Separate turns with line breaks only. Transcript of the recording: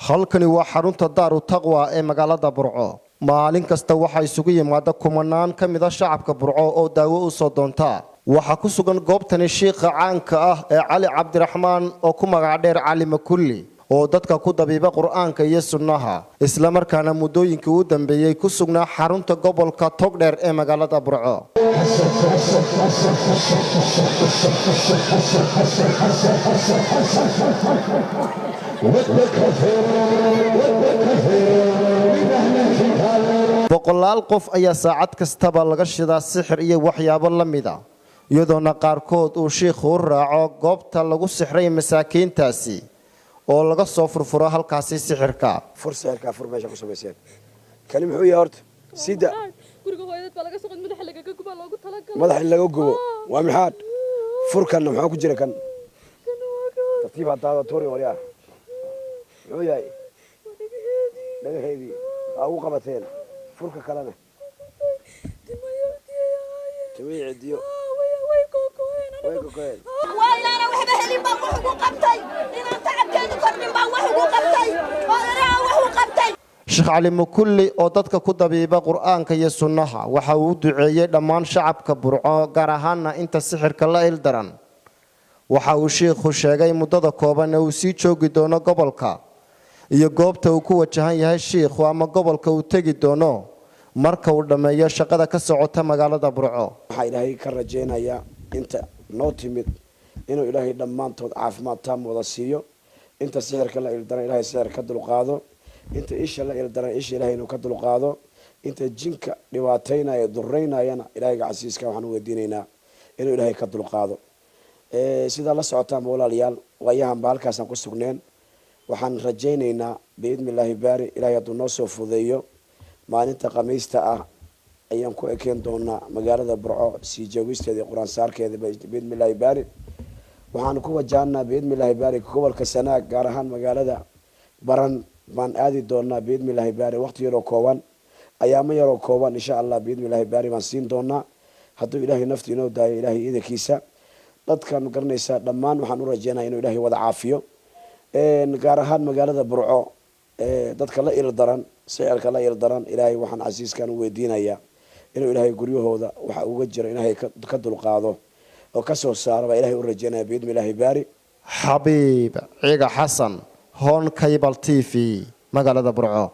halkani waa xarunta Daaru Taqwa ee magaalada Burco. Maalin kasta waxa isugu yimaada kumanaan ka mid ah shacabka Burco oo daawo u soo doonta. Waxa ku sugan goobtani sheekha caanka ah ee Cali Cabdiraxmaan oo ku magac dheer Cali Makulli oo dadka ku dabiiba Qur'aanka iyo Sunnaha isla markaana muddooyinkii u dambeeyay ku sugnaa xarunta gobolka Togdheer ee magaalada Burco. boqolaal qof ayaa saacad kastaba laga shidaa sixir iyo waxyaabo la mid ah iyadoona qaarkood uu sheekhu raaco goobta lagu sixray masaakiintaasi oo laga soo furfuro halkaasi sixirka
fursaarka furmeesha ku sameeyeen kani muxuu yahay horta sida
guriga hooyadad baa laga soo qod madaxa
laga gubo waa maxaad furkan maxaa ku jira kan tartiib hada toori wariya muxuu yahay dhagaheedii ugu qabateen furka kalena تبيعديو
وإلى أنا وحبة هلي بوح وقبتي إنا تعب كان يقرن بوح وقبتي وأنا وح وقبتي
Sheekh Cali Makulli oo dadka ku dabiiba Qur'aanka iyo Sunnaha waxa uu duceeyay dhammaan shacabka Burco gaar ahaan inta sixirka la ildaran waxa uu sheekhu sheegay muddada kooban ee uu sii joogi doono gobolka iyo goobta uu ku wajahan yahay sheekhu ama gobolka uu tagi doono marka uu dhameeyo shaqada ka socota magaalada Burco.
Waxa Ilaahay ka rajeenaya inta noo timid inuu Ilaahay dhamaantood caafimaad taam wada siiyo inta sixirka la ildaran Ilaahay sixir ka dulqaado inta isha la ildaran isha Ilaahay inuu ka dulqaado inta jinka dhibaataynaya dureynayana Ilaahay casiiska waxaan u weydiinaynaa inuu Ilaahay ka dulqaado sida la socota walaalayaal wayahan baalkaas aan ku sugneen waxaan rajeynaynaa biidmillaahi baari Ilaahay hadduu noo soo fudeeyo maalinta khamiista ah ayaan ku ekeen doonaa magaalada Burco sii joogisteeda Qur'aan saarkeeda biidmillaahi baari waxaan ku wajahnaa biidmillaahi baari gobolka Sanaag gaar ahaan magaalada Baran baan aadi doonaa biidmillaahi baari waqti yar oo kooban ayaama yar oo kooban insha Allah biidmillaahi baari baan siin doonaa hadduu Ilaahay nafti inoo daayo Ilaahay idakiisa dadkan garanaysa dhammaan waxaan u rajeynayaa inuu Ilaahay wada caafiyo gaar ahaan magaalada Burco dadka la ildaran sicirka la ildaran Ilaahay waxaan casiiskan u weydiinayaa inuu Ilaahay guryahooda waxa uga jira Ilaahay ka dulqaado oo ka soo saaro Ilaahay u rajeynayaa biidmillaahi baari
Xabiib Ciga Xasan Hon Cable TV magaalada Burco.